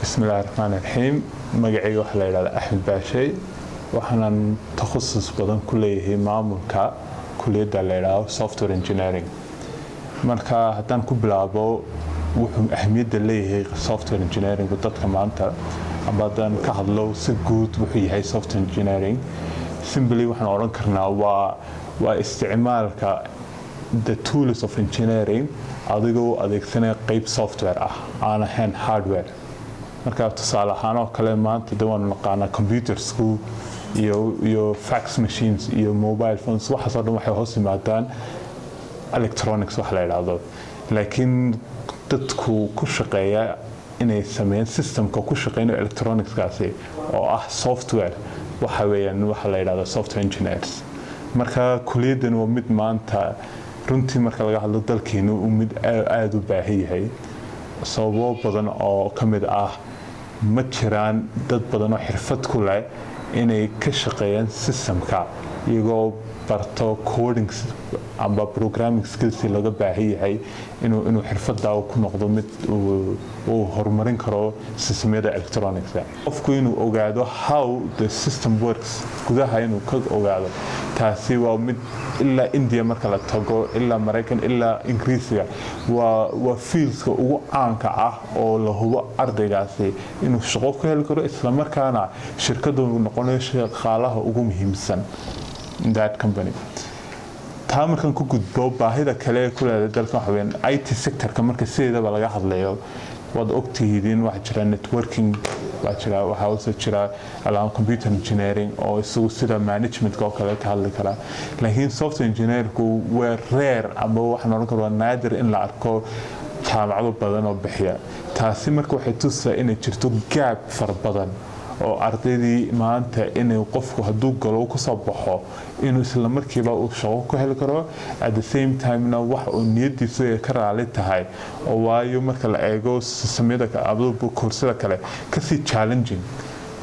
بسم الله الرحمن الرحيم مقعي وحلا إلى أحمد باشي وحنا تخصص بدن كليه معمولك كلية دلالة software engineering marka haddaan ku bilaabo wuxuu ahmiyada leeyahay software engineering dadka maanta ama haddaan ka hadlo si guud wuxuu yahay software engineering simply waxaan oran karnaa waa isticmaalka the tools of engineering adigoo adeegsanaya qayb software ah aan ahayn hardware marka tusaale ahaan oo kale maanta dawaan naqaana computers iyo fax machines iyo mobile phones waxa soo dhan waxay hoos yimaadaan electronics wax la yiraahdo laakiin dadku ku shaqeeya inay sameeyaan systemka ku shaqeeyo electronics kaasi oo ah software waxa weeyaan waxa la yiraahdo software engineers marka kuliyadan waa mid maanta runtii marka laga hadlo dalkeenu mid aad u baahan yahay sababo badan oo kamid ah ma jiraan dad badan oo xirfad ku leh inay ka shaqeeyaan systemka iyagoo barto coding amba programming skills laga baahan yahay inuu xirfada ku noqdo mid uu horumarin karo systemyada electronics qofku inuu ogaado how the system works gudaha inuu ka ogaado taasi waa mid ilaa India marka la tago ilaa Mareykan ilaa Ingiriisiga waa fields-ka ugu caanka ah oo la hubo ardaygaasi inuu shaqo ku heli karo isla markaana shirkadu noqonayo shaqaalaha ugu muhiimsan in that company taamarkan ku gudbo baahida kale ee ku leedahay dalka waxaan IT sector-ka marka sideedaba laga hadlayo wad ogtihiin waxa jira networking waxa jira alaan computer engineering oo isugu sida management oo kale ka hadli kara laakiin software engineer-ku waa rare ama waxaan oran karaa naadir in la arko jaamacado badan oo bixiya taasi marka waxay tusaa inay jirto gap far badan oo ardaydii maanta inuu qofku hadduu galo ku soo baxo inuu isla markiiba uu shaqo ku heli karo at the same time na wax uu niyadiisu ka raali tahay oo waayo marka la eego sameyda koorsada kale kasi challenging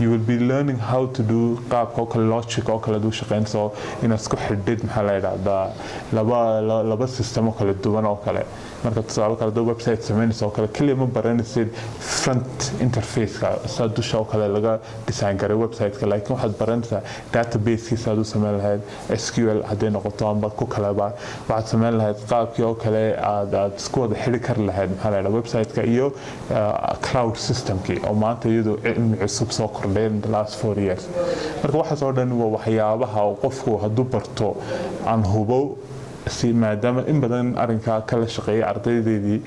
you will be learning how to do qaabka kale logic oo kale shaqeynayso inaad isku xidhid maxaa la yiraahdaa laba system oo kala duwan oo kale marka tusaale kale website sameynayso oo kale kaliya ma baranaysid front interface-ka sida dusha oo kale laga design garay website-ka laakiin waxaad baranaysaa database-kiisa aad u sameyn lahayd SQL haddii noqoto ama ku kaleba waxaad sameyn lahayd qaabkii oo kale aad isku wada xidhi kar lahayd maxaa la yiraahdaa website-ka iyo cloud system-kii oo maanta iyadoo cilmi cusub soo in the last 4 years marka waxa soo dhan waa waxyaabaha qofku hadduu barto aan hubo si maadaama in badan arinka kala shaqeeya ardaydeedii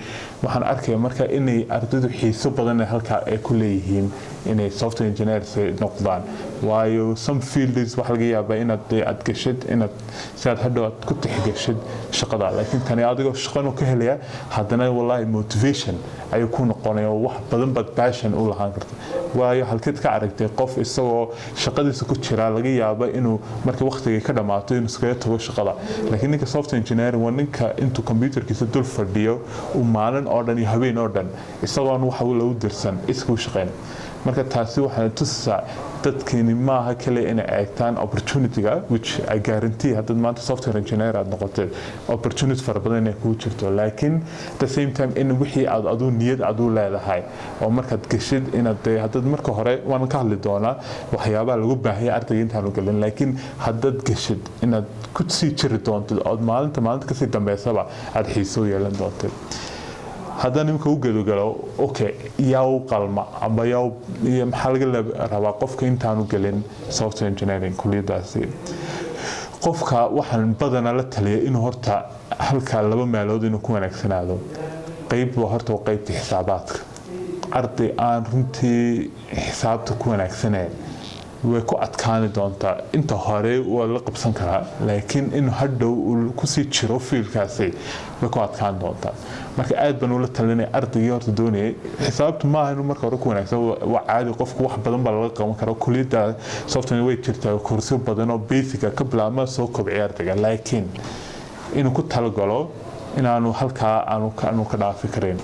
waxaan arkay marka inay ardaydu xiiso badan halka ay ku leeyihiin inay software engineers noqdaan waayo some fields waxa laga yaabaa inaad gashid inaad sidaad hadhow aad ku tixgashid shaqada laakiin tani adigoo shaqano ka helaya haddana wallahi motivation ay ku noqonayo wax badan bad passion u lahaan karto waayo halkeed ka aragtay qof isagoo shaqadiisa ku jira laga yaabaa inuu markii waqtiga ka dhamaato inuu iskaga tago shaqada laakiin ninka software engineer waa ninka intuu computerkiisa dul fadhiyo uu maalin oo dhan iyo habeen oo dhan isagoo waxa uu lagu dirsan isku shaqeyn marka taasi waxay tusaa dadkeeni maaha kale inay eegtaan opportunity-ga which I guarantee hadda maanta software engineer aad noqotay opportunity fara badan ay ku jirto laakiin at the same time in wixii aad adu niyad aad u leedahay oo markaad gashid inaad hadda marka hore waan ka hadli doonaa waxyaabaha lagu baahiyo ardayga intaan u galin laakiin haddaad gashid inaad ku sii jiri doonto oo maalinta ka sii dambeysaba aad xiiso yeelan doonto haddaan imika u galo okay yaa u qalma ama yaa maxaa laga rabaa qofka intaanu gelin software engineering kuliyadaasi qofka waxaan badanaa la taliyay inuu horta halka laba meelood inuu ku wanaagsanaado qayb waa horta qaybta xisaabaadka arday aan runtii xisaabta ku wanaagsanayn way ku adkaani doontaa inta hore waa la qabsan karaa laakiin in hadhow uu ku sii jiro fiilkaasi way ku adkaan doontaa marka aad baan ula talinay ardayga horta doonayay xisaabtu ma aha inuu marka hore ku wanaagsan waa caadi qofku wax badan baa laga qaban karaa kuliyada software way jirtaa kursiyo badan oo basic ka bilaabma soo kobciya ardayga laakiin inuu ku talagalo inaanu halkaa aanu ka dhaafi karin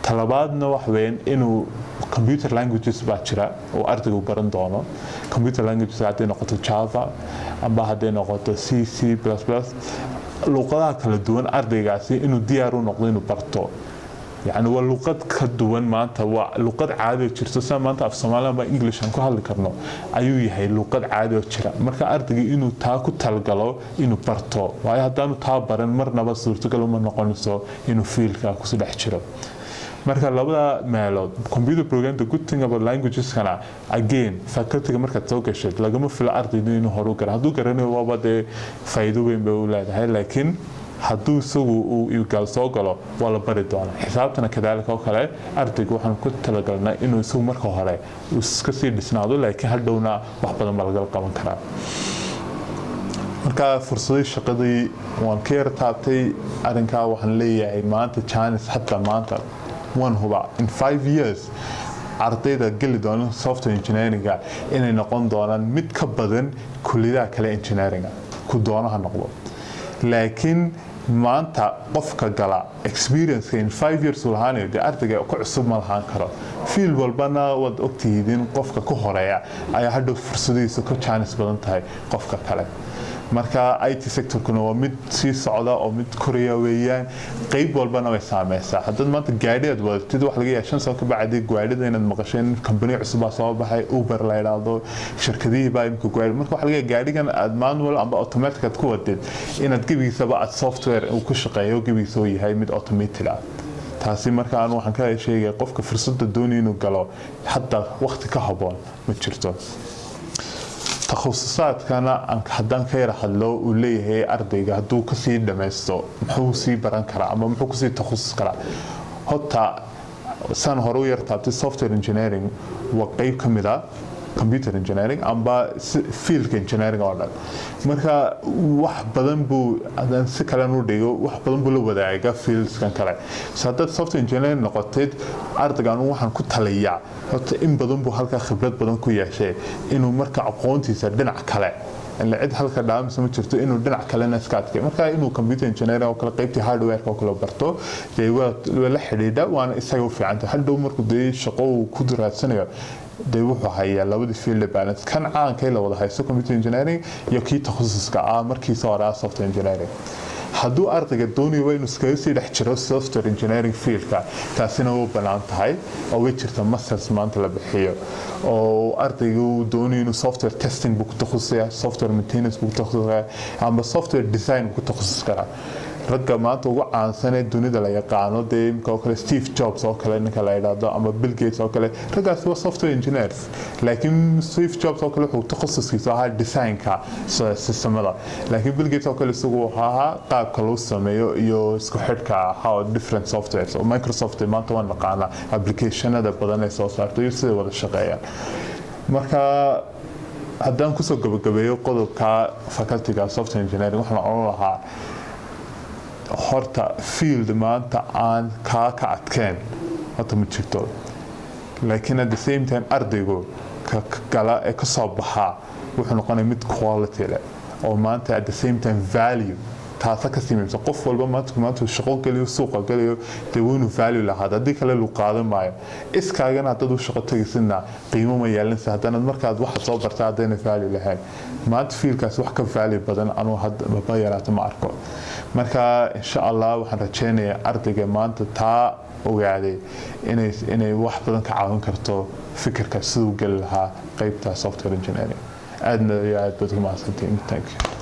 talabaadna wax weyn inuu computer languages baa jira oo ardaygu baran doono computer languages haddii noqoto Java amba haddii noqoto C++ luqadaha kala duwan ardaygaasi inuu diyaar u noqdo inuu barto يعني waa luqad ka duwan maanta waa luqad caadi oo jirto sida maanta af Soomaaliya ama English aan ku hadli karno ayuu yahay luqad caadi oo jira marka ardayga inuu taa ku talgalo inuu barto waayo haddaanu taa baran marnaba suurtagal uma noqonayso inuu fiilka ku soo dhex jiro marka labada meelood computer program the good thing about languages kana again faculty marka soo gashay lagama filo ardaydu inuu horu garo haduu garanayo waa de faa'iido weyn bay u leedahay laakiin hadduu isagu uu gal soo galo waa la bari doonaa xisaabtana kadaalika oo kale ardaygu waxaan ku talagalnaa inuu isagu marka hore uu iska sii dhisnaado laakiin hadhowna wax badan baa laga qaban karaa marka fursadii shaqadii waan ka yar taabtay arrinkaa waxaan leeyahay maanta chance hatta maanta one huba in 5 years ardayda geli doona software engineering inay noqon doonaan mid ka badan kulliyadaha kale engineering ku doonaha noqdo laakiin maanta qofka gala experience in 5 years uu lahaanayo de ardayga ku cusub ma lahaan karo fiil walbana wad ogtihiin qofka ku horeeya ayaa hadhow fursadihiisa ka chance badan tahay qofka kale marka IT sector-kuna waa mid sii socda oo mid koreya weeyaan qayb walbana way saameysaa haddii maanta gaadhiyeed wadatid wax laga yaashan soo ka bacdi gaadhida inaad maqasheen company cusub soo baxay Uber la yiraahdo shirkadihii baa imka gaadhi marka wax laga gaadhigan aad manual amba automatic aad ku wadid inaad gabiisaba aad software uu ku shaqeeyo gabiisa uu yahay mid automated ah taasi marka aan waxaan ka sheegay qofka fursadda doonaya inuu galo hadda waqti ka haboon ma jirto تخصصاتنا haddaan ka yar hadlo uu leeyahay ardayga hadduu ka sii dhameysto muxuu sii baran karaa ama muxuu ku sii takhasus karaa hota san hore u yar taabtay software engineering waa qayb ka mid ah computer engineering amba field engineering oo dhan marka wax badan buu adan si kale u dhigo wax badan buu la wadaagaa fields kan kale sadad software engineering noqotay ardaygan waxaan ku taliyaa horta in badan buu halka khibrad badan ku yeeshay inuu marka aqoontiisa dhinac kale la cid halka dhaamso ma jirto inuu dhinac kalena iska adkay marka inuu computer engineering oo kale qaybtii hardware oo kale barto de waa la xidhiidha waana isaga u fiican tahay hadhow markuu de shaqo uu ku duraadsanayo de wuxuu hayaa labadii field balance kan caankay la wada haysto computer engineering iyo kii takhasuska markii soo hore software engineering hadduu ardayga doonayo inuu iska sii dhex jiro software engineering field-ka taasina u banaan tahay oo way jirta masters maanta la bixiyo oo ardaygu doonayo inuu software testing buu ku takhasusaya software maintenance buu ku takhasusaya ama software design buu ku takhasus karaa ragga maanta ugu caansan ee dunida la yaqaano de imka oo kale Steve Jobs oo kale ninka la yiraahdo ama Bill Gates oo kale raggaas waa software engineers laakiin Steve Jobs oo kale wuxuu takhasuskiisa ahaa design-ka systemada laakiin Bill Gates oo kale isagu ahaa qaabka loo sameeyo iyo isku xidhka how different softwares oo Microsoft maanta waan naqaana applicationada badan ee soo saarto iyo sida wada shaqeeyaan marka haddaan ku soo gabagabeeyo qodobka faculty-ga software engineering waxaan oran lahaa horta field maanta aan ka adkeen hata ma jirto laakiin at the same time ardaygu ka gala ee ka soo baxa wuxuu noqonayaa mid quality leh oo maanta at the same time value taasa ka simayso qof walba maanta shaqo galiyo suuqa galiyo de wuu value lahaad haddii kale lu qaadan maayo iskaagana haddaad u shaqo tagaysina qiimo ma yeelanaysa haddana markaad wax soo bartaa haddana value lahayn maanta fiilkaas wax ka value badan anuu hadda yaraata ma arko marka insha Allah waxaan rajeynayaa ardayga maanta taa ogaaday inay wax badan ka caawin karto fikirka sidoo gal lahaa qaybta software engineering aadna iyo aad baad u mahadsantiin thank you